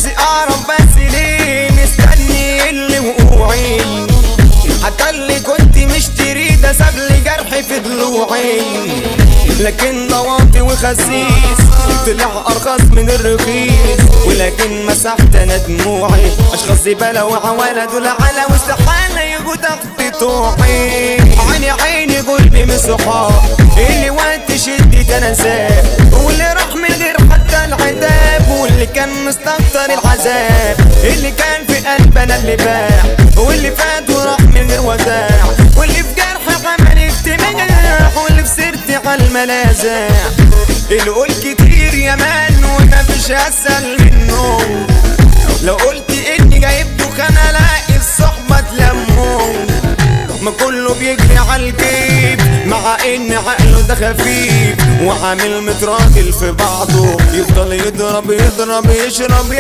نفسي اعرف بس ليه مستني اللي وقوعي، حتى اللي كنت مشتري ده سابلي جرح في ضلوعي. لكن ضواطي وخسيس طلع ارخص من الرخيص، ولكن مسحت انا دموعي. اشخاص زباله وعوالة دول على واستحاله يجوا تحت طوعي. عيني قلبي من صحاب اللي وقت شدت انا انساه، واللي راح من غير حتى العتاب، واللي كان مستكتر العذاب، اللي كان في قلب انا اللي باع، واللي فات وراح من غير وداع، واللي في جرح عمل اجتماع، واللي في سيرتي على المنازع. القول كتير يا مان ومفيش اسهل منه، لو قلت اني جايب دخان الاقي الصحبه تلمه. ما كله بيجري عالجيب مع ان عقله ده خفيف، وعامل متراجل في بعضه، يفضل يضرب يشرب